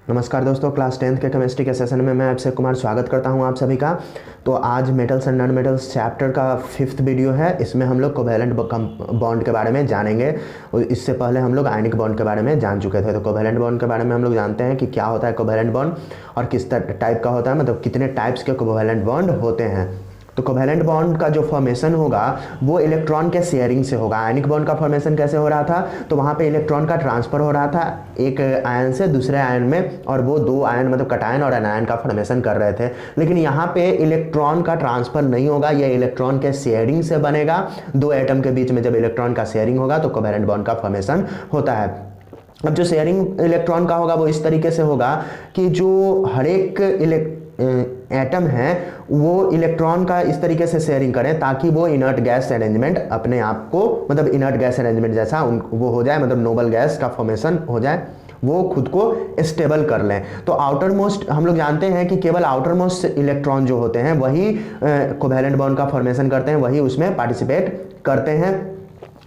नमस्कार दोस्तों, class 10th के केमिस्ट्री के सेशन में मैं अक्षय कुमार स्वागत करता हूं आप सभी का। तो आज metals and non metals chapter का 5th वीडियो है। इसमें हम लोग कोवैलेंट बॉन्ड के बारे में जानेंगे। और इससे पहले हम लोग आयनिक बॉन्ड के बारे में जान चुके थे। तो कोवैलेंट बॉन्ड के बारे में हम लोग जानते हैं कि क्या होता है कोवैलेंट बॉन्ड और किस टाइप का होता है, मतलब कितने टाइप्स के कोवैलेंट बॉन्ड होते हैं। तो कोवैलेंट बॉन्ड का जो फॉर्मेशन होगा वो इलेक्ट्रॉन के शेयरिंग से होगा। आयनिक बॉन्ड का फॉर्मेशन कैसे हो रहा था, तो वहाँ पे इलेक्ट्रॉन का ट्रांसफर हो रहा था एक आयन से दूसरे आयन में, और वो दो आयन मतलब कटायन और एनायन का फॉर्मेशन कर रहे थे। लेकिन यहाँ पे इलेक्ट्रॉन का ट्रांसफर नहीं होगा, ये इलेक्ट्रॉन के शेयरिंग से बनेगा। दो एटम के बीच में जब इलेक्ट्रॉन का शेयरिंग होगा तो कोवैलेंट बॉन्ड का फॉर्मेशन होता है। अब जो शेयरिंग इलेक्ट्रॉन का होगा वो इस तरीके से होगा कि जो हर एक एटम है वो इलेक्ट्रॉन का इस तरीके से शेयरिंग करें ताकि वो इनर्ट गैस अरेंजमेंट अपने आप को, मतलब इनर्ट गैस अरेंजमेंट जैसा वो हो जाए, मतलब नोबल गैस का फॉर्मेशन हो जाए, वो खुद को स्टेबल कर लें। तो आउटर मोस्ट हम लोग जानते हैं कि केवल आउटर मोस्ट इलेक्ट्रॉन जो होते हैं वही कोवैलेंट बॉन्ड का फॉर्मेशन करते हैं, वही उसमें पार्टिसिपेट करते हैं।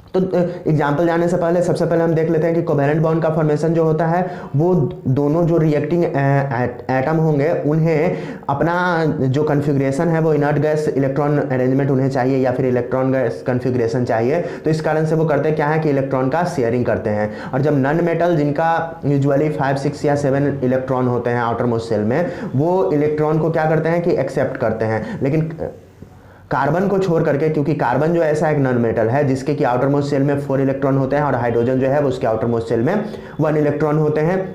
तो एग्जाम्पल जाने से पहले सबसे पहले हम देख लेते हैं कि कोवैलेंट बॉन्ड का फॉर्मेशन जो होता है वो दोनों जो रिएक्टिंग एटम होंगे उन्हें अपना जो कन्फिग्रेशन है वो इनर्ट गैस इलेक्ट्रॉन अरेंजमेंट उन्हें चाहिए या फिर इलेक्ट्रॉन गैस कन्फिग्रेशन चाहिए। तो इस कारण से वो करते क्या है कि इलेक्ट्रॉन का शेयरिंग करते हैं। और जब नॉन मेटल जिनका यूजुअली 5, 6 या 7 इलेक्ट्रॉन होते हैं आउटर मोस्ट शेल में, वो इलेक्ट्रॉन को क्या करते हैं कि एक्सेप्ट करते हैं। लेकिन कार्बन को छोड़ करके, क्योंकि कार्बन जो ऐसा एक नॉन मेटल है जिसके कि आउटर मोस्ट शेल में 4 इलेक्ट्रॉन होते हैं और हाइड्रोजन जो है वो उसके आउटर मोस्ट शेल में 1 इलेक्ट्रॉन होते हैं।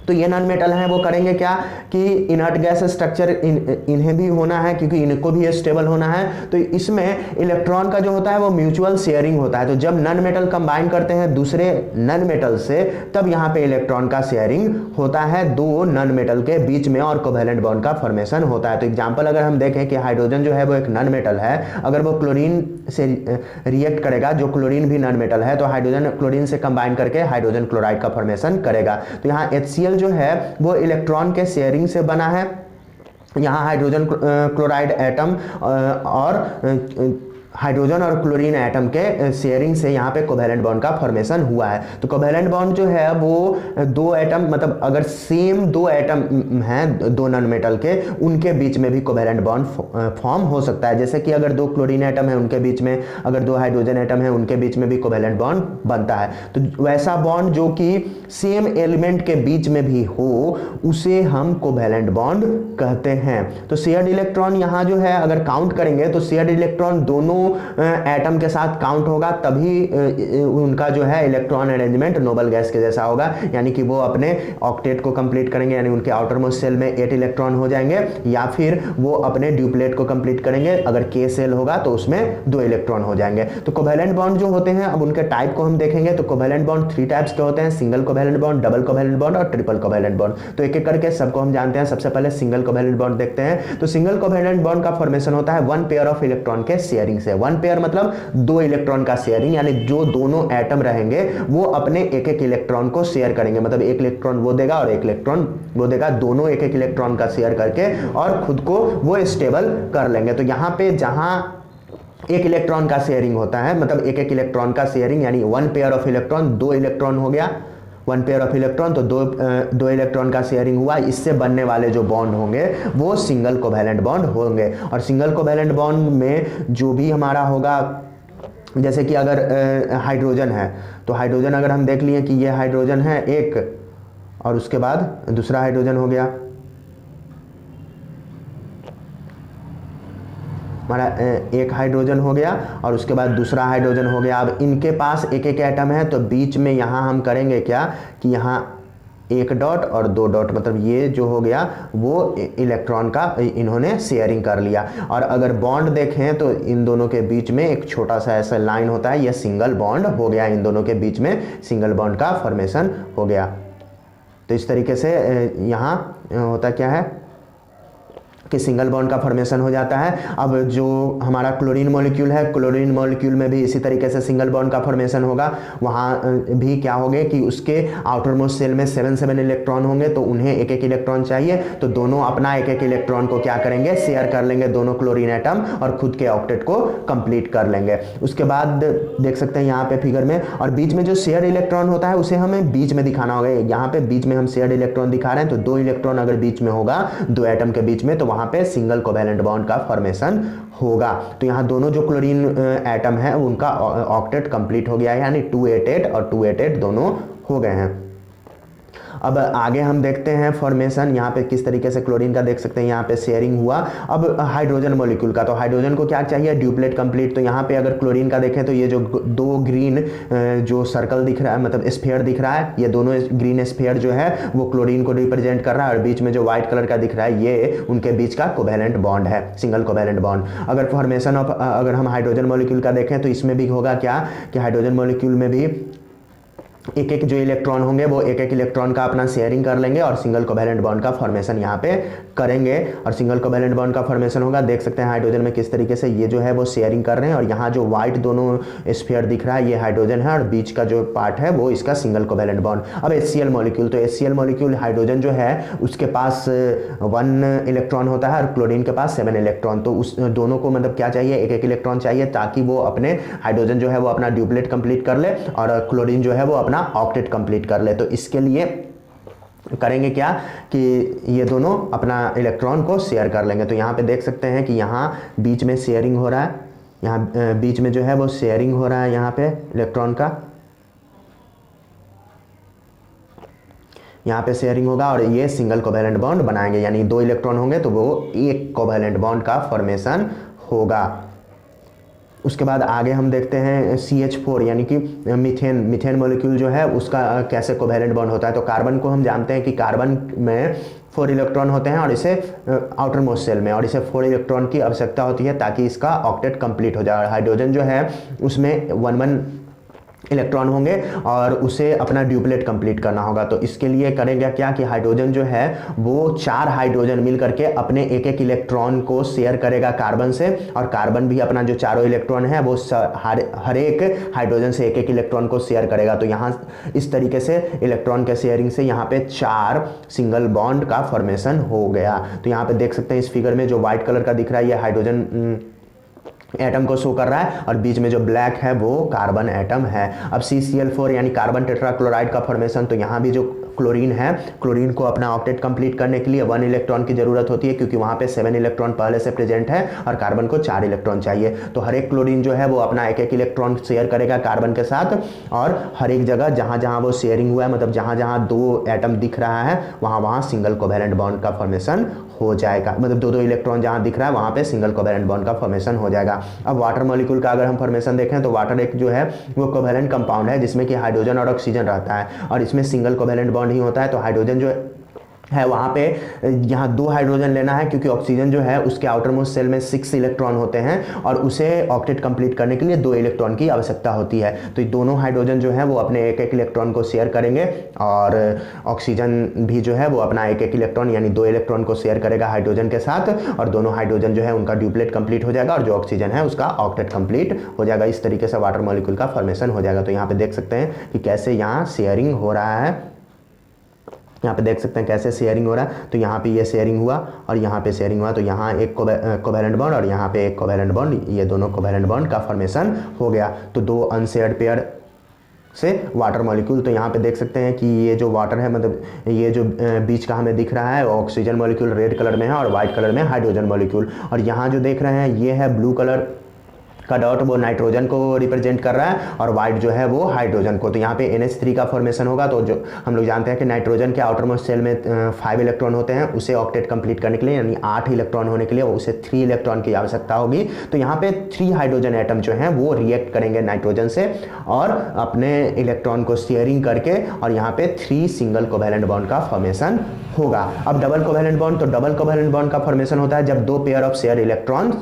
तो ये नॉन मेटल हैं, वो करेंगे क्या कि इनर्ट गैस स्ट्रक्चर इन्हें भी होना है, क्योंकि इनको भी स्टेबल होना है। तो इसमें इलेक्ट्रॉन का जो होता है वो म्यूचुअल शेयरिंग होता है। तो जब नॉन मेटल कंबाइन करते हैं दूसरे नॉन मेटल से, तब यहाँ पे इलेक्ट्रॉन का शेयरिंग होता है दो नॉन मेटल के बीच में और कोवैलेंट बॉन्ड का फॉर्मेशन होता है। तो एग्जाम्पल अगर हम देखें कि हाइड्रोजन जो है वो एक नॉन मेटल है, अगर वो क्लोरीन से रिएक्ट करेगा, जो क्लोरीन भी नॉन मेटल है, तो हाइड्रोजन क्लोरीन से कंबाइन करके हाइड्रोजन क्लोराइड का फॉर्मेशन करेगा। तो यहाँ HCl जो है वो इलेक्ट्रॉन के शेयरिंग से बना है। यहाँ हाइड्रोजन क्लोराइड एटम और हाइड्रोजन और क्लोरीन एटम के शेयरिंग से यहाँ पे कोवैलेंट बॉन्ड का फॉर्मेशन हुआ है। तो कोवैलेंट बॉन्ड जो है वो दो एटम, मतलब अगर सेम दो एटम हैं दो नॉन मेटल के, उनके बीच में भी कोवैलेंट बॉन्ड फॉर्म हो सकता है। जैसे कि अगर दो क्लोरीन एटम है उनके बीच में, अगर दो हाइड्रोजन एटम है उनके बीच में भी कोवैलेंट बॉन्ड बनता है। तो वैसा बॉन्ड जो कि सेम एलिमेंट के बीच में भी हो उसे हम कोवैलेंट बॉन्ड कहते हैं। तो शेयर्ड इलेक्ट्रॉन यहाँ जो है अगर काउंट करेंगे तो शेयर्ड इलेक्ट्रॉन दोनों एटम के साथ काउंट होगा, तभी उनका जो है इलेक्ट्रॉन अरेंजमेंट नोबल गैस के जैसा होगा, यानी कि वो अपने ऑक्टेट को कंप्लीट करेंगे, यानी उनके आउटर मोस्ट शेल में 8 इलेक्ट्रॉन हो जाएंगे, या फिर वो अपने ड्यूप्लेट को कंप्लीट करेंगे, अगर के शेल होगा तो उसमें 2 इलेक्ट्रॉन हो जाएंगे। तो कोवैलेंट बॉन्ड जो होते हैं, अब उनके टाइप को हम देखेंगे। तो कोवैलेंट बॉन्ड 3 टाइप्स के होते हैं, single covalent bond, double covalent bond और ट्रिपल कोवैलेंट बॉन्ड। तो एक एक करके सबको हम जानते हैं। सबसे पहले सिंगल कोवैलेंट बॉन्ड देखते हैं। तो सिंगल कोवैलेंट बॉन्ड का फॉर्मेशन होता है 1 पेयर ऑफ इलेक्ट्रॉन के शेयरिंग से। 1 पेयर मतलब 2 इलेक्ट्रॉन का शेयरिंग, यानी जो दोनों एटम रहेंगे वो अपने एक एक इलेक्ट्रॉन को शेयर करेंगे, मतलब एक इलेक्ट्रॉन वो देगा और एक इलेक्ट्रॉन वो देगा, दोनों एक एक इलेक्ट्रॉन का शेयर करके और खुद को वो स्टेबल कर लेंगे। तो यहाँ पे जहां एक इलेक्ट्रॉन का शेयरिंग होता है, मतलब एक एक इलेक्ट्रॉन का शेयरिंग, यानी 1 पेयर ऑफ इलेक्ट्रॉन, 2 इलेक्ट्रॉन हो गया, 1 पेयर ऑफ इलेक्ट्रॉन, तो दो इलेक्ट्रॉन का शेयरिंग हुआ। इससे बनने वाले जो बॉन्ड होंगे वो सिंगल कोवैलेंट बॉन्ड होंगे। और सिंगल कोवैलेंट बॉन्ड में जो भी हमारा होगा, जैसे कि अगर हाइड्रोजन है, तो हाइड्रोजन अगर हम देख लिए कि ये हाइड्रोजन है एक, और उसके बाद दूसरा हाइड्रोजन हो गया हमारा, एक हाइड्रोजन हो गया और उसके बाद दूसरा हाइड्रोजन हो गया। अब इनके पास एक एक एटम है, तो बीच में यहाँ हम करेंगे क्या कि यहाँ 1 डॉट और 2 डॉट, मतलब ये जो हो गया वो इलेक्ट्रॉन का इन्होंने शेयरिंग कर लिया। और अगर बॉन्ड देखें तो इन दोनों के बीच में एक छोटा सा ऐसा लाइन होता है, ये सिंगल बॉन्ड हो गया, इन दोनों के बीच में सिंगल बॉन्ड का फॉर्मेशन हो गया। तो इस तरीके से यहाँ होता क्या है कि सिंगल बॉन्ड का फॉर्मेशन हो जाता है। अब जो हमारा क्लोरीन मॉलिक्यूल है, क्लोरीन मॉलिक्यूल में भी इसी तरीके से सिंगल बॉन्ड का फॉर्मेशन होगा। वहाँ भी क्या होंगे कि उसके आउटर मोस्ट शेल में 7 इलेक्ट्रॉन होंगे, तो उन्हें एक एक इलेक्ट्रॉन चाहिए, तो दोनों अपना एक एक इलेक्ट्रॉन को क्या करेंगे, शेयर कर लेंगे दोनों क्लोरीन एटम, और खुद के ऑक्टेट को कंप्लीट कर लेंगे। उसके बाद देख सकते हैं यहाँ पे फिगर में, और बीच में जो शेयर इलेक्ट्रॉन होता है उसे हमें बीच में दिखाना होगा। यहाँ पे बीच में हम शेयर इलेक्ट्रॉन दिखा रहे हैं, तो 2 इलेक्ट्रॉन अगर बीच में होगा 2 एटम के बीच में, तो वहां पे सिंगल कोवैलेंट बॉन्ड का फॉर्मेशन होगा। तो यहाँ दोनों जो क्लोरीन एटम है उनका ऑक्टेट कंप्लीट हो गया है, यानी 288 और 288 दोनों हो गए हैं। अब आगे हम देखते हैं फॉर्मेशन, यहाँ पे किस तरीके से क्लोरीन का देख सकते हैं, यहाँ पे शेयरिंग हुआ। अब हाइड्रोजन मॉलिक्यूल का, तो हाइड्रोजन को क्या चाहिए, ड्यूप्लेट कंप्लीट। तो यहाँ पे अगर क्लोरीन का देखें तो ये जो 2 ग्रीन जो सर्कल दिख रहा है, मतलब स्फीयर दिख रहा है, ये दोनों ग्रीन स्फीयर जो है वो क्लोरीन को रिप्रेजेंट कर रहा है, और बीच में जो व्हाइट कलर का दिख रहा है ये उनके बीच का कोवैलेंट बॉन्ड है, सिंगल कोवैलेंट बॉन्ड। अगर फॉर्मेशन ऑफ अगर हम हाइड्रोजन मॉलिक्यूल का देखें तो इसमें भी होगा क्या कि हाइड्रोजन मॉलिक्यूल में भी एक एक जो इलेक्ट्रॉन होंगे वो एक एक इलेक्ट्रॉन का अपना शेयरिंग कर लेंगे और सिंगल कोवैलेंट बॉन्ड का फॉर्मेशन यहाँ पे करेंगे, और सिंगल कोवैलेंट बॉन्ड का फॉर्मेशन होगा। देख सकते हैं हाइड्रोजन में किस तरीके से ये जो है वो शेयरिंग कर रहे हैं, और यहाँ जो व्हाइट दोनों स्फीयर दिख रहा है ये हाइड्रोजन है, और बीच का जो पार्ट है वो इसका सिंगल कोवैलेंट बॉन्ड। अब HCl मॉलिक्यूल, तो HCl मॉलिक्यूल हाइड्रोजन जो है उसके पास 1 इलेक्ट्रॉन होता है और क्लोरीन के पास 7 इलेक्ट्रॉन। तो उस दोनों को मतलब क्या चाहिए, एक एक इलेक्ट्रॉन चाहिए, ताकि वो अपने हाइड्रोजन जो है वो अपना ड्यूप्लेट कंप्लीट कर ले और क्लोरीन जो है वो अपना ऑक्टेट कंप्लीट कर ले। तो इसके लिए करेंगे क्या कि ये दोनों अपना इलेक्ट्रॉन को शेयर कर लेंगे। तो यहाँ पे देख सकते हैं कि यहाँ बीच में शेयरिंग हो रहा है, यहाँ बीच में जो है वो शेयरिंग हो रहा है यहाँ पे इलेक्ट्रॉन का, यहाँ पे शेयरिंग होगा और ये सिंगल कोवैलेंट बॉन्ड बनाएंगे, यानी 2 इलेक्ट्रॉन होंगे तो वो एक कोवैलेंट बॉन्ड का फॉर्मेशन होगा। उसके बाद आगे हम देखते हैं CH4 यानी कि मीथेन मॉलिक्यूल जो है उसका कैसे कोवैलेंट बॉन्ड होता है। तो कार्बन को हम जानते हैं कि कार्बन में 4 इलेक्ट्रॉन होते हैं और इसे आउटर मोस्ट शेल में, और इसे 4 इलेक्ट्रॉन की आवश्यकता होती है ताकि इसका ऑक्टेट कंप्लीट हो जाए। हाइड्रोजन जो है उसमें 1 इलेक्ट्रॉन होंगे और उसे अपना ड्यूप्लेट कंप्लीट करना होगा। तो इसके लिए करेंगे क्या कि हाइड्रोजन जो है वो 4 हाइड्रोजन मिल करके अपने एक एक इलेक्ट्रॉन को शेयर करेगा कार्बन से, और कार्बन भी अपना जो चारों इलेक्ट्रॉन है वो हर एक हाइड्रोजन से एक एक इलेक्ट्रॉन को शेयर करेगा। तो यहाँ इस तरीके से इलेक्ट्रॉन के शेयरिंग से यहाँ पे 4 सिंगल बॉन्ड का फॉर्मेशन हो गया। तो यहाँ पे देख सकते हैं इस फिगर में जो व्हाइट कलर का दिख रहा है ये हाइड्रोजन एटम को शो कर रहा है, और बीच में जो ब्लैक है वो कार्बन एटम है। अब CCl4 यानी कार्बन टेट्राक्लोराइड का फॉर्मेशन, तो यहाँ भी जो क्लोरीन है, क्लोरीन को अपना ऑक्टेट कंप्लीट करने के लिए 1 इलेक्ट्रॉन की जरूरत होती है, क्योंकि वहाँ पे 7 इलेक्ट्रॉन पहले से प्रेजेंट है और कार्बन को 4 इलेक्ट्रॉन चाहिए। तो हर एक क्लोरीन जो है वो अपना एक एक इलेक्ट्रॉन शेयर करेगा कार्बन के साथ, और हर एक जगह जहाँ जहाँ वो शेयरिंग हुआ है, मतलब जहाँ जहाँ 2 एटम दिख रहा है वहाँ वहाँ सिंगल कोवैलेंट बॉन्ड का फॉर्मेशन हो जाएगा। मतलब 2 इलेक्ट्रॉन जहाँ दिख रहा है वहाँ पे सिंगल कोवैलेंट बॉन्ड का फॉर्मेशन हो जाएगा। अब वाटर मॉलिक्यूल का अगर हम फॉर्मेशन देखें तो वाटर एक जो है वो कोवैलेंट कंपाउंड है जिसमें कि हाइड्रोजन और ऑक्सीजन रहता है, और इसमें सिंगल कोवैलेंट बॉन्ड ही होता है। तो हाइड्रोजन जो है वहाँ पे यहाँ 2 हाइड्रोजन लेना है, क्योंकि ऑक्सीजन जो है उसके आउटर मोस्ट शेल में 6 इलेक्ट्रॉन होते हैं और उसे ऑक्टेट कंप्लीट करने के लिए 2 इलेक्ट्रॉन की आवश्यकता होती है। तो ये दोनों हाइड्रोजन जो है वो अपने एक एक इलेक्ट्रॉन को शेयर करेंगे, और ऑक्सीजन भी जो है वो अपना एक एक इलेक्ट्रॉन यानी 2 इलेक्ट्रॉन को शेयर करेगा हाइड्रोजन के साथ, और दोनों हाइड्रोजन जो है उनका ड्यूप्लेट कंप्लीट हो जाएगा, और जो ऑक्सीजन है उसका ऑक्टेट कंप्लीट हो जाएगा। इस तरीके से वाटर मॉलिक्यूल का फॉर्मेशन हो जाएगा। तो यहाँ पे देख सकते हैं कि कैसे यहाँ शेयरिंग हो रहा है, यहाँ पे देख सकते हैं कैसे शेयरिंग हो रहा है। तो यहाँ पे ये शेयरिंग हुआ और यहाँ पे शेयरिंग हुआ, तो यहाँ एक कोवैलेंट बॉन्ड और यहाँ पे एक कोवैलेंट बॉन्ड, ये दोनों कोवैलेंट बॉन्ड का फॉर्मेशन हो गया। तो 2 अनशेयर्ड पेयर से वाटर मॉलिक्यूल। तो यहाँ पे देख सकते हैं कि ये जो वाटर है, मतलब ये जो बीच का हमें दिख रहा है ऑक्सीजन मॉलिक्यूल रेड कलर में है और वाइट कलर में हाइड्रोजन मॉलिक्यूल, और यहाँ जो देख रहे हैं ये है ब्लू कलर का डॉट, वो नाइट्रोजन को रिप्रेजेंट कर रहा है, और व्हाइट जो है वो हाइड्रोजन को। तो यहाँ पे NH3 का फॉर्मेशन होगा। तो जो हम लोग जानते हैं कि नाइट्रोजन के आउटर मोस्ट शेल में 5 इलेक्ट्रॉन होते हैं, उसे ऑक्टेट कंप्लीट करने के लिए यानी 8 इलेक्ट्रॉन होने के लिए उसे 3 इलेक्ट्रॉन की आवश्यकता होगी। तो यहाँ पे 3 हाइड्रोजन एटम जो हैं वो रिएक्ट करेंगे नाइट्रोजन से और अपने इलेक्ट्रॉन को शेयरिंग करके, और यहाँ पे 3 सिंगल कोवैलेंट बॉन्ड का फॉर्मेशन होगा। अब डबल कोवैलेंट बॉन्ड, तो डबल कोवैलेंट बॉन्ड का फॉर्मेशन होता है जब 2 pair of share electron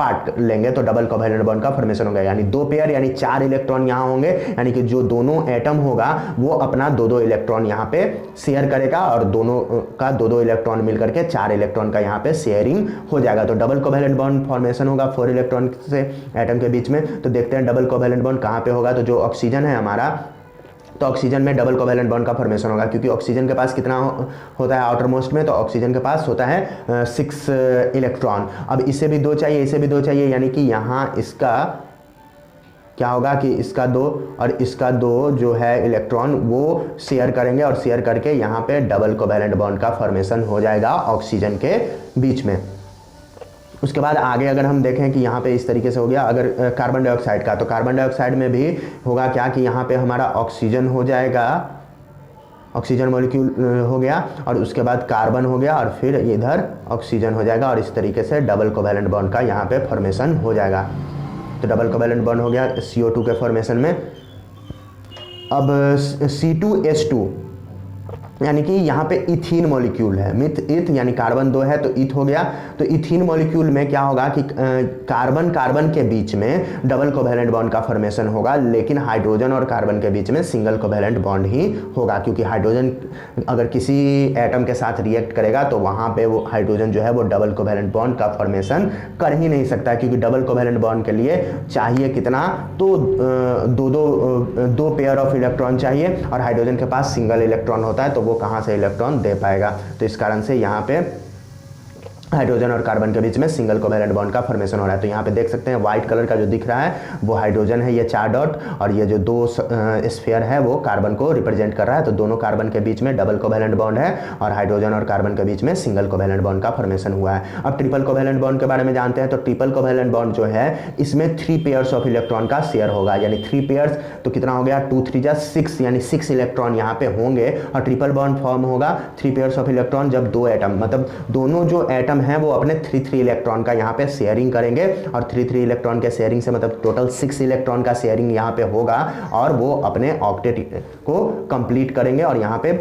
part लेंगे तो डबल कोवैलेंट बॉन्ड का फॉर्मेशन होगा, यानी 2 पेयर यानी 4 इलेक्ट्रॉन यहाँ होंगे, यानी कि जो दोनों एटम होगा वो अपना 2-2 इलेक्ट्रॉन यहाँ पे शेयर करेगा और दोनों का 2-2 इलेक्ट्रॉन मिलकर के 4 इलेक्ट्रॉन का यहाँ पे शेयरिंग हो जाएगा। तो डबल कोवैलेंट बॉन्ड फॉर्मेशन होगा 4 इलेक्ट्रॉन से एटम के बीच में। तो देखते हैं डबल कोवैलेंट बॉन्ड कहाँ पे होगा। तो जो ऑक्सीजन है हमारा, तो ऑक्सीजन में डबल कोवैलेंट बॉन्ड का फॉर्मेशन होगा, क्योंकि ऑक्सीजन के पास कितना होता है आउटर मोस्ट में, तो ऑक्सीजन के पास होता है 6 इलेक्ट्रॉन। अब इसे भी 2 चाहिए, इसे भी 2 चाहिए, यानी कि यहाँ इसका क्या होगा कि इसका 2 और इसका 2 जो है इलेक्ट्रॉन वो शेयर करेंगे और शेयर करके यहाँ पे डबल कोवैलेंट बॉन्ड का फॉर्मेशन हो जाएगा ऑक्सीजन के बीच में। उसके बाद आगे अगर हम देखें कि यहाँ पे इस तरीके से हो गया, अगर कार्बन डाइऑक्साइड का, तो कार्बन डाइऑक्साइड में भी होगा क्या कि यहाँ पे हमारा ऑक्सीजन हो जाएगा, ऑक्सीजन मॉलिक्यूल हो गया और उसके बाद कार्बन हो गया और फिर इधर ऑक्सीजन हो जाएगा और इस तरीके से डबल कोवैलेंट बॉन्ड का यहाँ पे फॉर्मेशन हो जाएगा। तो डबल कोवैलेंट बॉन्ड हो गया CO2 के फॉर्मेशन में। अब C2H2 यानी कि यहाँ पे इथीन मॉलिक्यूल है, इथ यानी कार्बन 2 है तो इथ हो गया। तो इथीन मॉलिक्यूल में क्या होगा कि कार्बन कार्बन के बीच में डबल कोवैलेंट बॉन्ड का फॉर्मेशन होगा, लेकिन हाइड्रोजन और कार्बन के बीच में सिंगल कोवैलेंट बॉन्ड ही होगा, क्योंकि हाइड्रोजन अगर किसी एटम के साथ रिएक्ट करेगा तो वहाँ पे वो हाइड्रोजन जो है वो डबल कोवैलेंट बॉन्ड का फॉर्मेशन कर ही नहीं सकता, क्योंकि डबल कोवैलेंट बॉन्ड के लिए चाहिए कितना, तो दो पेयर ऑफ इलेक्ट्रॉन चाहिए और हाइड्रोजन के पास सिंगल इलेक्ट्रॉन होता है, तो वो कहाँ से इलेक्ट्रॉन दे पाएगा। तो इस कारण से यहाँ पे हाइड्रोजन और कार्बन के बीच में सिंगल कोवैलेंट बॉन्ड का फॉर्मेशन हो रहा है। तो यहाँ पे देख सकते हैं व्हाइट कलर का जो दिख रहा है वो हाइड्रोजन है, ये 4 डॉट, और ये जो 2 स्फीयर है वो कार्बन को रिप्रेजेंट कर रहा है। तो दोनों कार्बन के बीच में डबल कोवैलेंट बॉन्ड है और हाइड्रोजन और कार्बन के बीच में सिंगल कोवैलेंट बॉन्ड का फॉर्मेशन हुआ है। अब ट्रिपल कोवैलेंट बॉन्ड के बारे में जानते हैं। तो ट्रिपल कोवैलेंट बॉन्ड जो है इसमें 3 पेयर्स ऑफ इलेक्ट्रॉन का शेयर होगा, यानी 3 पेयर्स तो कितना हो गया 2 3 जा 6, यानी 6 इलेक्ट्रॉन यहाँ पे होंगे और ट्रिपल बॉन्ड फॉर्म होगा 3 पेयर्स ऑफ इलेक्ट्रॉन जब 2 एटम, मतलब दोनों जो एटम है वो अपने 3 इलेक्ट्रॉन का यहाँ पे शेयरिंग करेंगे और 3 इलेक्ट्रॉन के शेयरिंग से मतलब टोटल 6 इलेक्ट्रॉन का शेयरिंग यहाँ पे होगा और वो अपने ऑक्टेट को कंप्लीट करेंगे और यहाँ पे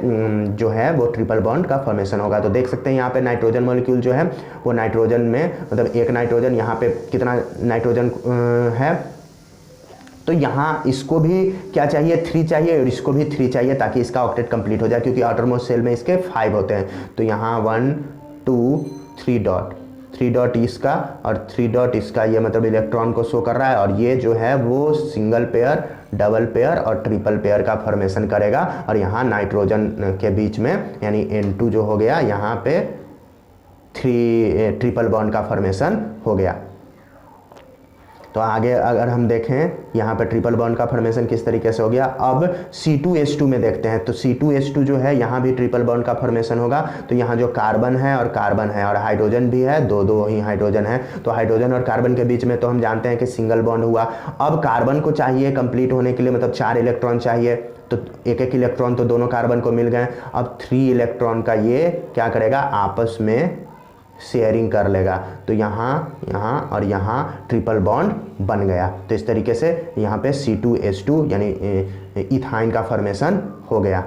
जो है वो ट्रिपल बॉन्ड का फॉर्मेशन होगा। तो देख सकते हैं यहाँ पे नाइट्रोजन मॉलिक्यूल जो है वो नाइट्रोजन में मतलब एक नाइट्रोजन, यहाँ पे कितना नाइट्रोजन है, तो यहाँ इसको भी क्या चाहिए 3 चाहिए और इसको भी 3 चाहिए ताकि इसका ऑक्टेट कंप्लीट हो जाए, क्योंकि आउटरमोस्ट शेल में इसके 5 होते हैं। तो यहाँ 1 2 3 डॉट, 3 डॉट इसका और 3 डॉट इसका, ये मतलब इलेक्ट्रॉन को शो कर रहा है और ये जो है वो सिंगल पेयर, डबल पेयर और ट्रिपल पेयर का फॉर्मेशन करेगा। और यहाँ नाइट्रोजन के बीच में यानी N2 जो हो गया यहाँ पे 3 ट्रिपल बॉन्ड का फॉर्मेशन हो गया। तो आगे अगर हम देखें यहाँ पे ट्रिपल बॉन्ड का फॉर्मेशन किस तरीके से हो गया। अब C2H2 में देखते हैं। तो C2H2 जो है यहाँ भी ट्रिपल बॉन्ड का फॉर्मेशन होगा। तो यहाँ जो कार्बन है और हाइड्रोजन भी है, दो ही हाइड्रोजन है। तो हाइड्रोजन और कार्बन के बीच में तो हम जानते हैं कि सिंगल बॉन्ड हुआ। अब कार्बन को चाहिए कंप्लीट होने के लिए मतलब 4 इलेक्ट्रॉन चाहिए, तो एक इलेक्ट्रॉन तो दोनों कार्बन को मिल गए। अब 3 इलेक्ट्रॉन का ये क्या करेगा आपस में शेयरिंग कर लेगा। तो यहाँ और यहाँ ट्रिपल बॉन्ड बन गया। तो इस तरीके से यहाँ पे C2H2 यानी इथाइन का फॉर्मेशन हो गया।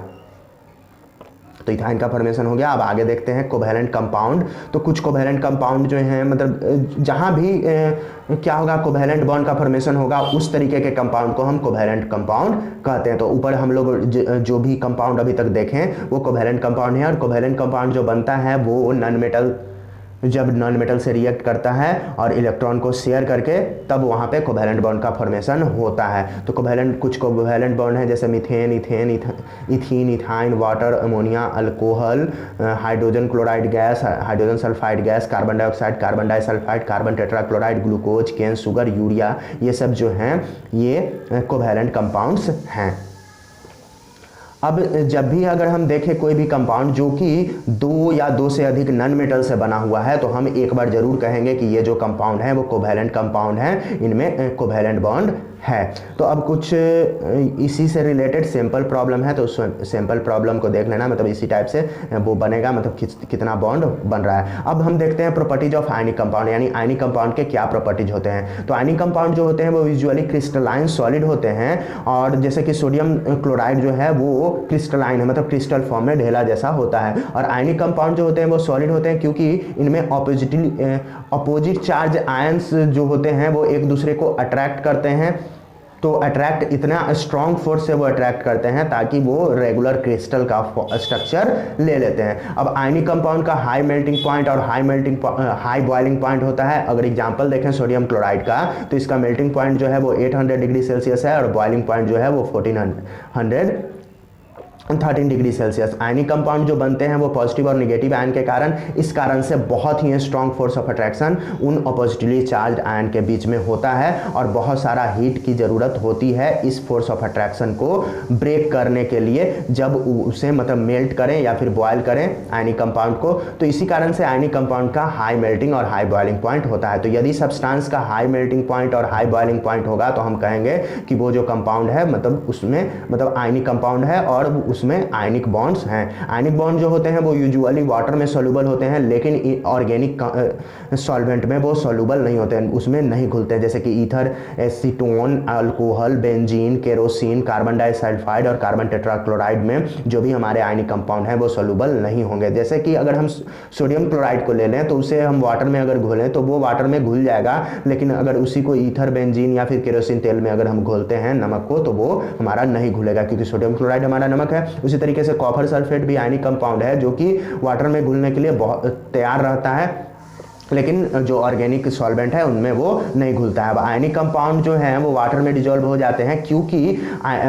तो इथाइन का फॉर्मेशन हो गया। अब आगे देखते हैं कोवैलेंट कंपाउंड। तो कुछ कोवैलेंट कंपाउंड जो हैं मतलब जहाँ भी क्या होगा कोवैलेंट बॉन्ड का फॉर्मेशन होगा उस तरीके के कंपाउंड को हम कोवैलेंट कंपाउंड कहते हैं। तो ऊपर हम लोग जो भी कंपाउंड अभी तक देखें वो कोवैलेंट कंपाउंड है। और कोवैलेंट कंपाउंड जो बनता है वो नॉन मेटल, जब नॉन मेटल से रिएक्ट करता है और इलेक्ट्रॉन को शेयर करके तब वहाँ पे कोवैलेंट बॉन्ड का फॉर्मेशन होता है। तो कुछ कोवैलेंट बॉन्ड है जैसे methane, ethene, ethyne, water, ammonia, alcohol, hydrogen chloride gas, hydrogen sulphide gas, carbon dioxide, carbon disulphide, carbon tetrachloride, glucose, cane, sugar, urea, ये सब जो हैं ये कोवैलेंट कंपाउंड्स हैं। अब जब भी अगर हम देखें कोई भी कंपाउंड जो कि 2 या 2 से अधिक नॉन मेटल से बना हुआ है तो हम एक बार जरूर कहेंगे कि ये जो कंपाउंड है वो कोवैलेंट कंपाउंड है, इनमें कोवैलेंट बॉन्ड है। तो अब कुछ इसी से रिलेटेड सैम्पल प्रॉब्लम है, तो उस सैम्पल प्रॉब्लम को देख लेना, मतलब इसी टाइप से वो बनेगा, मतलब कितना बॉन्ड बन रहा है। अब हम देखते हैं प्रॉपर्टीज ऑफ आयनिक कंपाउंड, यानी आयनिक कंपाउंड के क्या प्रॉपर्टीज होते हैं। तो आयनिक कंपाउंड जो होते हैं वो यूजुअली क्रिस्टलाइन सॉलिड होते हैं, और जैसे कि सोडियम क्लोराइड जो है वो क्रिस्टलाइन है, मतलब क्रिस्टल फॉर्म में ढेला जैसा होता है। और आयनिक कंपाउंड जो होते हैं वो सॉलिड होते हैं, क्योंकि इनमें अपोजिट चार्ज आयंस जो होते हैं वो एक दूसरे को अट्रैक्ट करते हैं। तो अट्रैक्ट इतना स्ट्रॉन्ग फोर्स से वो अट्रैक्ट करते हैं ताकि वो रेगुलर क्रिस्टल का स्ट्रक्चर ले लेते हैं। अब आयनिक कंपाउंड का हाई मेल्टिंग पॉइंट और हाई बॉइलिंग पॉइंट होता है। अगर एग्जांपल देखें सोडियम क्लोराइड का, तो इसका मेल्टिंग पॉइंट जो है वो 800 डिग्री सेल्सियस है और बॉइलिंग पॉइंट जो है वो 13 डिग्री सेल्सियस। आयनिक कंपाउंड जो बनते हैं वो पॉजिटिव और निगेटिव आयन के कारण, इस कारण से बहुत ही स्ट्रॉन्ग फोर्स ऑफ अट्रैक्शन उन अपोजिटली चार्ज आयन के बीच में होता है, और बहुत सारा हीट की ज़रूरत होती है इस फोर्स ऑफ अट्रैक्शन को ब्रेक करने के लिए, जब उसे मतलब मेल्ट करें या फिर बॉयल करें आयनिक कंपाउंड को। तो इसी कारण से आयनिक कंपाउंड का हाई मेल्टिंग और हाई बॉइलिंग पॉइंट होता है। तो यदि सब्सटेंस का हाई मेल्टिंग पॉइंट और हाई बॉइलिंग पॉइंट होगा तो हम कहेंगे कि वो जो कंपाउंड है मतलब उसमें मतलब आयनिक कंपाउंड है और उसमें आयनिक बॉन्ड्स हैं। आयनिक बॉन्ड जो होते हैं वो यूजुअली वाटर में सॉल्युबल होते हैं, लेकिन ऑर्गेनिक सॉल्वेंट में वो सॉल्युबल नहीं होते हैं, उसमें नहीं घुलते हैं। जैसे कि ether, acetone, alcohol, benzene, kerosene, carbon disulphide और कार्बन टेट्राक्लोराइड में जो भी हमारे आयनिक कंपाउंड हैं वो सॉल्युबल नहीं होंगे। जैसे कि अगर हम सोडियम क्लोराइड को ले लें तो उसे हम वाटर में अगर घोलें तो वो वाटर में घुल जाएगा, लेकिन अगर उसी को ईथर, बेंजीन या फिर केरोसिन तेल में अगर हम घोलते हैं नमक को, तो वो हमारा नहीं घुलेगा, क्योंकि सोडियम क्लोराइड हमारा नमक है। उसी तरीके से कॉपर सल्फेट भी आयनिक कंपाउंड है जो कि वाटर में घुलने के लिए बहुत तैयार रहता है, लेकिन जो ऑर्गेनिक सॉल्वेंट है उनमें वो नहीं घुलता है। अब आयनिक कंपाउंड जो है वो वाटर में डिजोल्व हो जाते हैं, क्योंकि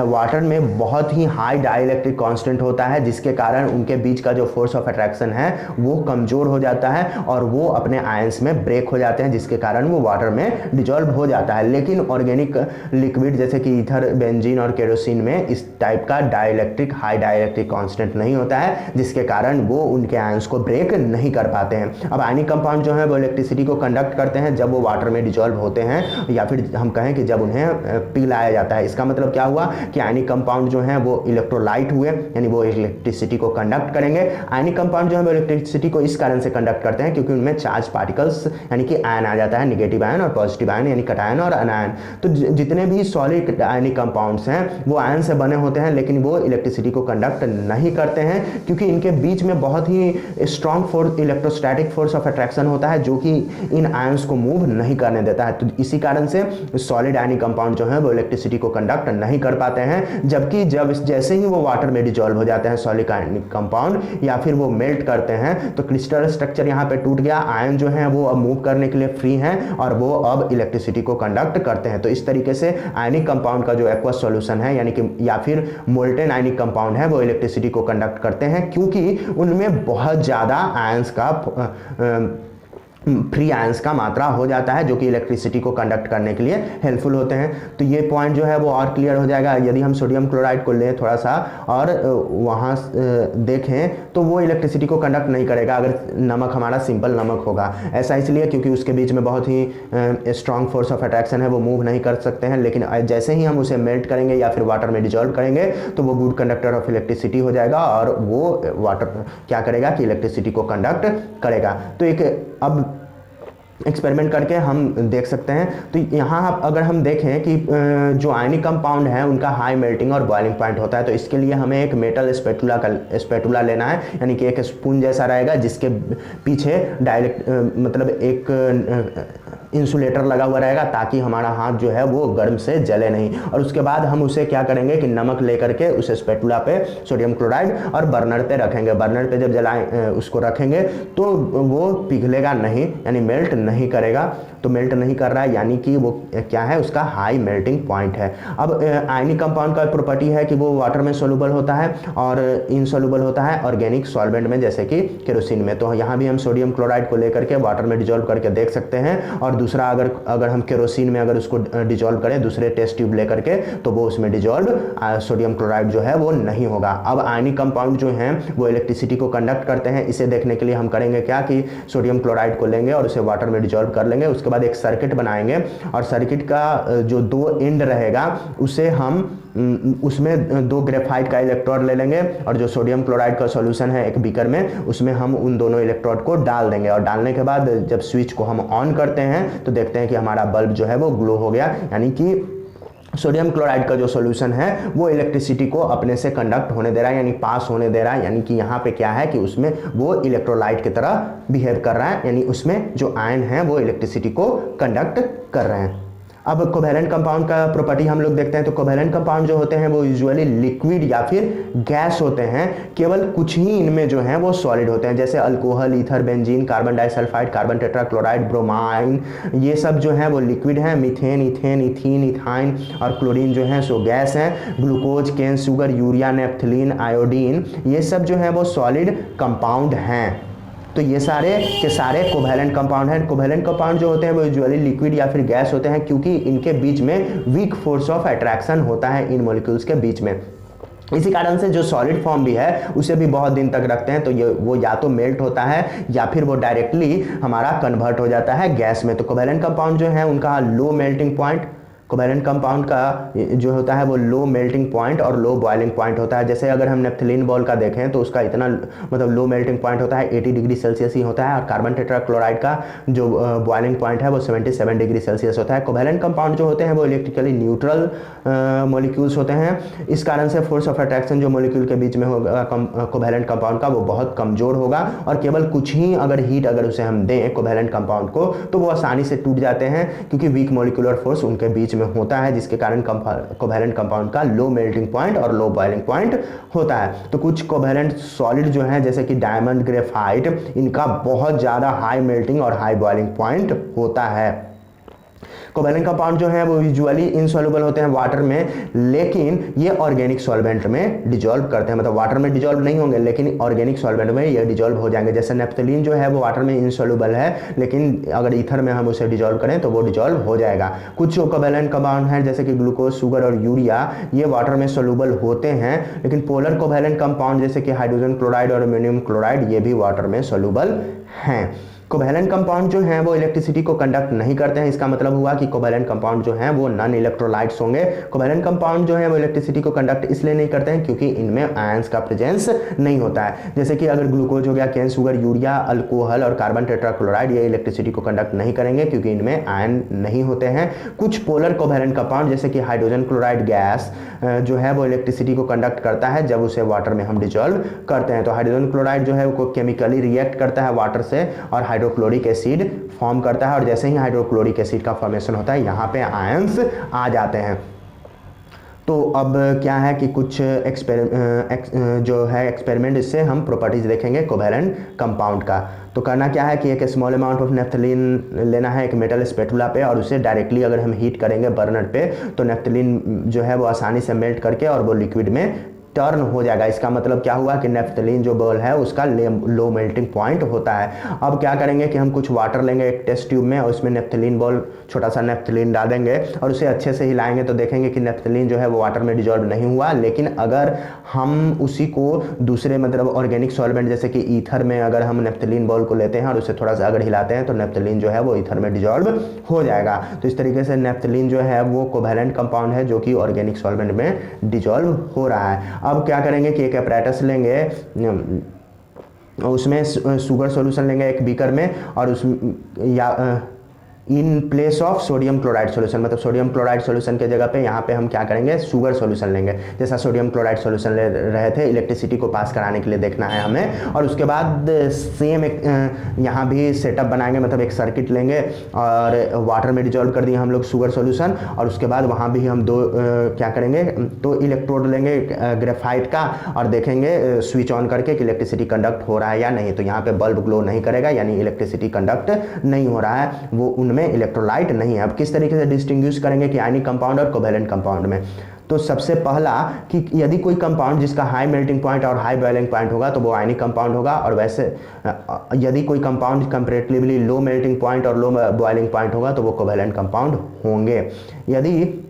वाटर में बहुत ही हाई डाइलेक्ट्रिक कांस्टेंट होता है, जिसके कारण उनके बीच का जो फोर्स ऑफ अट्रैक्शन है वो कमजोर हो जाता है और वो अपने आयंस में ब्रेक हो जाते हैं, जिसके कारण वो वाटर में डिजोल्व हो जाता है। लेकिन ऑर्गेनिक लिक्विड जैसे कि ईथर, बेंजीन और केरोसिन में इस टाइप का हाई डाइलेक्ट्रिक कांस्टेंट नहीं होता है, जिसके कारण वो उनके आयंस को ब्रेक नहीं कर पाते हैं। अब आयनिक कंपाउंड जो है वो इलेक्ट्रिसिटी को कंडक्ट करते हैं जब वो वाटर में डिजोल्व होते हैं, या फिर हम कहें कि जब उन्हें पिघलाया जाता है। इसका मतलब क्या हुआ कि आयनिक कंपाउंड जो है वो इलेक्ट्रोलाइट हुए, यानी वो इलेक्ट्रिसिटी को कंडक्ट करेंगे। आयनिक कंपाउंड जो है वो इलेक्ट्रिसिटी को इस कारण से कंडक्ट करते हैं क्योंकि उनमें चार्ज पार्टिकल्स यानी कि आयन आ जाता है, निगेटिव आयन और पॉजिटिव आयन, यानी कटायन और अनायन। तो जितने भी सॉलिड आयनिक कंपाउंड्स हैं वो आयन से बने होते हैं, लेकिन वो इलेक्ट्रिसिटी को कंडक्ट नहीं करते हैं, क्योंकि इनके बीच में बहुत ही strong force, electrostatic force of attraction होता है जो कि इन आयंस को मूव नहीं करने देता है। तो इसी कारण से सॉलिड आयनिक कंपाउंड जो है वो इलेक्ट्रिसिटी को कंडक्ट नहीं कर पाते हैं, जबकि जैसे ही वो वाटर में डिजोल्व हो जाते हैं सॉलिड आयनिक कंपाउंड या फिर वो मेल्ट करते हैं, तो क्रिस्टल स्ट्रक्चर यहाँ पे टूट गया, आयन जो है वो अब मूव करने के लिए फ्री हैं और वो अब इलेक्ट्रिसिटी को कंडक्ट करते हैं। तो इस तरीके से आयनिक कंपाउंड का जो एक्वस सॉल्यूशन है यानी कि या फिर मोल्टेन आयनिक कंपाउंड है वो इलेक्ट्रिसिटी को कंडक्ट करते हैं, क्योंकि उनमें बहुत ज़्यादा आयंस का फ्री आयंस का मात्रा हो जाता है जो कि इलेक्ट्रिसिटी को कंडक्ट करने के लिए हेल्पफुल होते हैं। तो ये पॉइंट जो है वो और क्लियर हो जाएगा यदि हम सोडियम क्लोराइड को लें थोड़ा सा और वहाँ देखें तो वो इलेक्ट्रिसिटी को कंडक्ट नहीं करेगा अगर नमक हमारा सिंपल नमक होगा। ऐसा इसलिए क्योंकि उसके बीच में बहुत ही स्ट्रॉन्ग फोर्स ऑफ अट्रैक्शन है, वो मूव नहीं कर सकते हैं, लेकिन जैसे ही हम उसे मेल्ट करेंगे या फिर वाटर में डिजोल्व करेंगे तो वो गुड कंडक्टर ऑफ इलेक्ट्रिसिटी हो जाएगा और वो वाटर क्या करेगा कि इलेक्ट्रिसिटी को कंडक्ट करेगा। तो एक अब एक्सपेरिमेंट करके हम देख सकते हैं। तो यहाँ अगर हम देखें कि जो आयनिक कंपाउंड है उनका हाई मेल्टिंग और बॉइलिंग पॉइंट होता है, तो इसके लिए हमें एक मेटल स्पैटुला लेना है, यानी कि एक स्पून जैसा रहेगा जिसके पीछे डायरेक्ट मतलब एक इंसुलेटर लगा हुआ रहेगा ताकि हमारा हाथ जो है वो गर्म से जले नहीं। और उसके बाद हम उसे क्या करेंगे कि नमक लेकर के उस स्पैटुला पे सोडियम क्लोराइड और बर्नर पे रखेंगे। बर्नर पे जब जलाएं उसको रखेंगे तो वो पिघलेगा नहीं, यानी मेल्ट नहीं करेगा। तो मेल्ट नहीं कर रहा है यानी कि वो क्या है, उसका हाई मेल्टिंग पॉइंट है। अब आयनिक कंपाउंड का प्रॉपर्टी है कि वो वाटर में सोल्यूबल होता है और इनसोल्यूबल होता है ऑर्गेनिक सॉल्वेंट में जैसे कि केरोसिन में। तो यहाँ भी हम सोडियम क्लोराइड को लेकर के वाटर में डिजोल्व करके देख सकते हैं। और दूसरा अगर हम केरोसिन में अगर उसको डिजॉल्व करें दूसरे टेस्ट ट्यूब लेकर के, तो वो उसमें डिजॉल्व सोडियम क्लोराइड जो है वो नहीं होगा। अब आयनिक कंपाउंड जो हैं वो इलेक्ट्रिसिटी को कंडक्ट करते हैं। इसे देखने के लिए हम करेंगे क्या कि सोडियम क्लोराइड को लेंगे और उसे वाटर में डिजॉल्व कर लेंगे। उसके बाद एक सर्किट बनाएंगे और सर्किट का जो 2 एंड रहेगा उसे हम उसमें 2 ग्रेफाइट का इलेक्ट्रोड ले लेंगे और जो सोडियम क्लोराइड का सॉल्यूशन है एक बीकर में, उसमें हम उन दोनों इलेक्ट्रोड को डाल देंगे। और डालने के बाद जब स्विच को हम ऑन करते हैं तो देखते हैं कि हमारा बल्ब जो है वो ग्लो हो गया, यानी कि सोडियम क्लोराइड का जो सॉल्यूशन है वो इलेक्ट्रिसिटी को अपने से कंडक्ट होने दे रहा है, यानी पास होने दे रहा है। यानी कि यहाँ पे क्या है कि उसमें वो इलेक्ट्रोलाइट की तरह बिहेव कर रहा है, यानी उसमें जो आयन है वो इलेक्ट्रिसिटी को कंडक्ट कर रहे हैं। अब कोवेलेंट कंपाउंड का प्रॉपर्टी हम लोग देखते हैं। तो कोवेलेंट कंपाउंड जो होते हैं वो यूजुअली लिक्विड या फिर गैस होते हैं। केवल कुछ ही इनमें जो है वो सॉलिड होते हैं, जैसे alcohol, ether, benzene, carbon disulphide, carbon tetrachloride, bromine, ये सब जो है वो लिक्विड है। मीथेन, इथेन, इथीन, इथाइन और क्लोरीन जो है सो गैस हैं। Glucose, cane sugar, urea, naphthalene, iodine, ये सब जो है वो सॉलिड कंपाउंड हैं। तो ये सारे के सारे कोवेलेंट कंपाउंड हैं। कोवेलेंट कंपाउंड जो होते हैं वो यूजुअली लिक्विड या फिर गैस होते हैं, क्योंकि इनके बीच में वीक फोर्स ऑफ अट्रैक्शन होता है इन मॉलिक्यूल्स के बीच में। इसी कारण से जो सॉलिड फॉर्म भी है उसे भी बहुत दिन तक रखते हैं, तो ये वो या तो मेल्ट होता है या फिर वो डायरेक्टली हमारा कन्वर्ट हो जाता है गैस में। तो कोवेलेंट कंपाउंड जो है उनका low melting point, covalent compound का जो होता है वो लो मेल्टिंग पॉइंट और लो बॉइलिंग पॉइंट होता है। जैसे अगर हम नेफ्थलीन बॉल का देखें तो उसका इतना मतलब लो मेल्टिंग पॉइंट होता है 80 डिग्री सेल्सियस ही होता है, और कार्बन टेट्राक्लोराइड का जो बॉइलिंग पॉइंट है वो 77 डिग्री सेल्सियस होता है। कोवेलेंट कंपाउंड जो होते हैं वो इलेक्ट्रिकली न्यूट्रल मॉलिक्यूल्स होते हैं। इस कारण से फोर्स ऑफ अट्रैक्शन जो मॉलिक्यूल के बीच में होगा कोवेलेंट कंपाउंड का वो बहुत कमजोर होगा, और केवल कुछ ही अगर हीट अगर उसे हम दें कोवेलेंट कंपाउंड को तो वो आसानी से टूट जाते हैं, क्योंकि वीक मॉलिक्यूलर फोर्स उनके बीच में होता है, जिसके कारण कोवेलेंट कंपाउंड का लो मेल्टिंग पॉइंट और लो बॉइलिंग पॉइंट होता है। तो कुछ कोवेलेंट सॉलिड जो है जैसे कि डायमंड, ग्रेफाइट, इनका बहुत ज़्यादा हाई मेल्टिंग और हाई बॉइलिंग पॉइंट होता है। कोवेलेंट कंपाउंड जो है वो यूजुअली इनसॉल्युबल होते हैं वाटर में, लेकिन ये ऑर्गेनिक सॉल्वेंट में डिजॉल्व करते हैं। मतलब वाटर में डिजॉल्व नहीं होंगे लेकिन ऑर्गेनिक सॉल्वेंट में ये डिजॉल्व हो जाएंगे। जैसे नेफ्थलीन जो है वो वाटर में इनसॉल्युबल है, लेकिन अगर ईथर में हम उसे डिजॉल्व करें तो वो डिजॉल्व हो जाएगा। कुछ कोवेलेंट कंपाउंड हैं जैसे कि ग्लूकोज, शुगर और यूरिया, ये वाटर में सोल्यूबल होते हैं, लेकिन पोलर कोवेलेंट कंपाउंड जैसे कि हाइड्रोजन क्लोराइड और अमोनियम क्लोराइड ये भी वाटर में सोल्यूबल हैं। कोवेलेंट कंपाउंड जो हैं वो इलेक्ट्रिसिटी को कंडक्ट नहीं करते हैं। इसका मतलब हुआ कि कोवेलेंट कंपाउंड जो हैं वो नॉन इलेक्ट्रोलाइट्स होंगे। कोवेलेंट कंपाउंड जो है वो इलेक्ट्रिसिटी को कंडक्ट इसलिए नहीं करते हैं क्योंकि इनमें आयंस का प्रेजेंस नहीं होता है। जैसे कि अगर ग्लूकोज हो गया, केन शुगर, यूरिया, अल्कोहल और कार्बन टेट्राक्लोराइड, ये इलेक्ट्रिसिटी को कंडक्ट नहीं करेंगे क्योंकि इनमें आयन नहीं होते हैं। कुछ पोलर कोवेलेंट कंपाउंड जैसे कि हाइड्रोजन क्लोराइड गैस जो है वो इलेक्ट्रिसिटी को कंडक्ट करता है जब उसे वाटर में हम डिजॉल्व करते हैं। तो हाइड्रोजन क्लोराइड जो है वो केमिकली रिएक्ट करता है वाटर से और हाइड्रोक्लोरिक एसिड फॉर्म करता है, और जैसे ही हाइड्रोक्लोरिक एसिड का फॉर्मेशन होता है यहाँ पे आयंस आ जाते हैं। तो अब क्या है कि कुछ जो है एक्सपेरिमेंट, इससे हम प्रॉपर्टीज देखेंगे कोवेलेंट कंपाउंड का। तो करना क्या है कि एक स्मॉल अमाउंट ऑफ नेफ्थलीन लेना है एक मेटल स्पेटुला पे, और उसे डायरेक्टली अगर हम हीट करेंगे बर्नर पे तो नेफ्थलीन जो है वो आसानी से मेल्ट करके और वो लिक्विड में टर्न हो जाएगा। इसका मतलब क्या हुआ कि नेफ्थलीन जो बॉल है उसका लो मेल्टिंग पॉइंट होता है। अब क्या करेंगे कि हम कुछ वाटर लेंगे एक टेस्ट ट्यूब में और उसमें नेफ्थलीन बॉल, छोटा सा नेफ्थलीन डाल देंगे और उसे अच्छे से हिलाएंगे तो देखेंगे कि नेफ्थलीन जो है वो वाटर में डिजॉल्व नहीं हुआ। लेकिन अगर हम उसी को दूसरे मतलब ऑर्गेनिक सॉल्वेंट जैसे कि ईथर में अगर हम नेफ्थलीन बॉल को लेते हैं और उसे थोड़ा सा अगर हिलाते हैं तो नेफ्थलीन जो है वो ईथर में डिजॉल्व हो जाएगा। तो इस तरीके से नेफ्थलीन जो है वो कोवेलेंट कंपाउंड है जो कि ऑर्गेनिक सॉल्वेंट में डिजॉल्व हो रहा है। अब क्या करेंगे कि एक अपैरेटस लेंगे, उसमें शुगर सॉल्यूशन लेंगे एक बीकर में, और उस या in place of sodium chloride solution, मतलब सोडियम क्लोराइड सॉल्यूशन के जगह पे यहाँ पे हम क्या करेंगे शुगर सॉल्यूशन लेंगे। जैसा सोडियम क्लोराइड सॉल्यूशन ले रहे थे इलेक्ट्रिसिटी को पास कराने के लिए देखना है हमें, और उसके बाद सेम एक यहाँ भी सेटअप बनाएंगे, मतलब एक सर्किट लेंगे और वाटर में डिजॉल्व कर दिए हम लोग शुगर सॉल्यूशन, और उसके बाद वहाँ भी हम क्या करेंगे तो इलेक्ट्रोड लेंगे ग्रेफाइट का और देखेंगे स्विच ऑन करके कि इलेक्ट्रिसिटी कंडक्ट हो रहा है या नहीं। तो यहाँ पे बल्ब ग्लो नहीं करेगा, यानी इलेक्ट्रिसिटी कंडक्ट नहीं हो रहा है, वो में इलेक्ट्रोलाइट नहीं है। अब किस तरीके से डिस्टिंग्विश करेंगे कि आयनिक कंपाउंड और कोवेलेंट कंपाउंड में, तो तो सबसे पहला कि यदि कोई कंपाउंड जिसका हाई मेल्टिंग पॉइंट और हाई बॉइलिंग पॉइंट होगा तो वो आयनिक कंपाउंड होगा, और वैसे यदि कोई compound comparatively low melting point और लो बॉइलिंग पॉइंट होगा तो वो कोवैलेंट कंपाउंड होंगे। यदि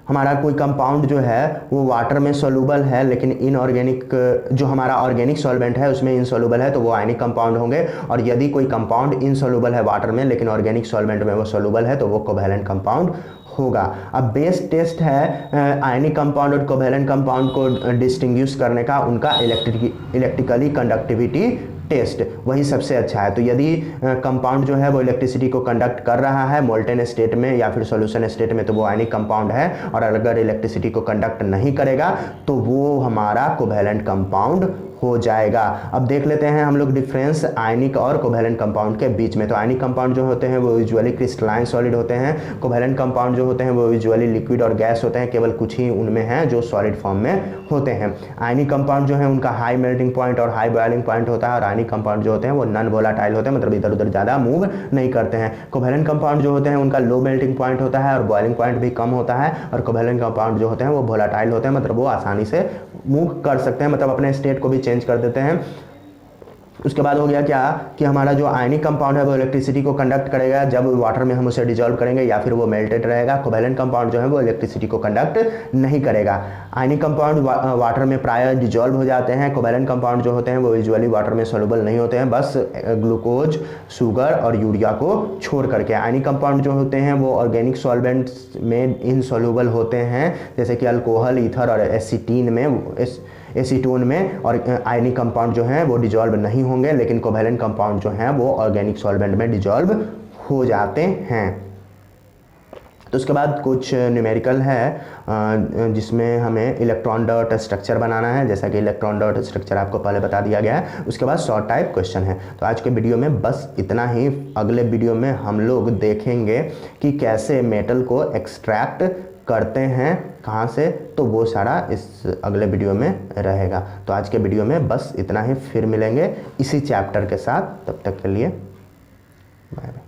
हमारा कोई कंपाउंड जो है वो वाटर में सोलूबल है लेकिन इनऑर्गेनिक, जो हमारा ऑर्गेनिक सॉल्वेंट है उसमें इनसोलूबल है, तो वो आयनिक कंपाउंड होंगे। और यदि कोई कंपाउंड इनसोलूबल है वाटर में लेकिन ऑर्गेनिक सॉल्वेंट में वो सोलूबल है तो वो कोवैलेंट कंपाउंड होगा। अब बेस टेस्ट है आयनिक कंपाउंड और कोवैलेंट कंपाउंड को डिस्टिंग्विश करने का उनका इलेक्ट्रिकली कंडक्टिविटी टेस्ट, वही सबसे अच्छा है। तो यदि कंपाउंड जो है वो इलेक्ट्रिसिटी को कंडक्ट कर रहा है मोल्टेन स्टेट में या फिर सॉल्यूशन स्टेट में तो वो आयनिक कंपाउंड है, और अगर इलेक्ट्रिसिटी को कंडक्ट नहीं करेगा तो वो हमारा कोवैलेंट कंपाउंड हो जाएगा। अब देख लेते हैं हम लोग डिफरेंस आयनिक और कोवैलेंट कंपाउंड के बीच में। तो आयनिक कंपाउंड जो होते हैं वो यूजुअली क्रिस्टलाइन सॉलिड होते हैं, कोवैलेंट कंपाउंड जो होते हैं वो यूजुअली लिक्विड और गैस होते हैं, केवल कुछ ही उनमें हैं जो सॉलिड फॉर्म में होते हैं। आयनिक कंपाउंड जो है उनका हाई मेल्टिंग पॉइंट और हाई बॉइलिंग पॉइंट होता है, और आयनिक कंपाउंड जो होते हैं वो नॉन वोलाटाइल होते हैं, मतलब इधर उधर ज़्यादा मूव नहीं करते हैं। कोवैलेंट कंपाउंड जो होते हैं उनका लो मेल्टिंग पॉइंट होता है और बॉइलिंग पॉइंट भी कम होता है, और कोवैलेंट कंपाउंड जो होते हैं वो वोलाटाइल होते हैं, मतलब वो आसानी से मूव कर सकते हैं, मतलब अपने स्टेट को भी चेंज कर देते हैं। उसके बाद हो गया क्या कि हमारा जो आयनिक कंपाउंड है वो इलेक्ट्रिसिटी को कंडक्ट करेगा जब वाटर में हम उसे डिजॉल्व करेंगे या फिर वो मेल्टेड रहेगा। कोवैलेंट कंपाउंड जो है वो इलेक्ट्रिसिटी को कंडक्ट नहीं करेगा। आयनिक कंपाउंड वाटर में प्राय डिजॉल्व हो जाते हैं। कोवैलेंट कंपाउंड जो होते हैं वो यूजुअली वाटर में सोलूबल नहीं होते हैं, बस ग्लूकोज, शुगर और यूरिया को छोड़ करके। आयनिक कंपाउंड जो होते हैं वो ऑर्गेनिक सॉल्वेंट्स में इनसोल्यूबल होते हैं, जैसे कि अल्कोहल, ईथर और एसीटीन में, एसीटोन में। और आयनिक कंपाउंड जो हैं वो डिजॉल्व नहीं होंगे, लेकिन कोवैलेंट कंपाउंड जो हैं वो ऑर्गेनिक सॉल्वेंट में डिजॉल्व हो जाते हैं। तो उसके बाद कुछ न्यूमेरिकल है जिसमें हमें इलेक्ट्रॉन डॉट स्ट्रक्चर बनाना है, जैसा कि इलेक्ट्रॉन डॉट स्ट्रक्चर आपको पहले बता दिया गया है। उसके बाद शॉर्ट टाइप क्वेश्चन है। तो आज के वीडियो में बस इतना ही। अगले वीडियो में हम लोग देखेंगे कि कैसे मेटल को एक्सट्रैक्ट करते हैं, कहाँ से, तो वो सारा इस अगले वीडियो में रहेगा। तो आज के वीडियो में बस इतना ही, फिर मिलेंगे इसी चैप्टर के साथ। तब तक के लिए बाय बाय।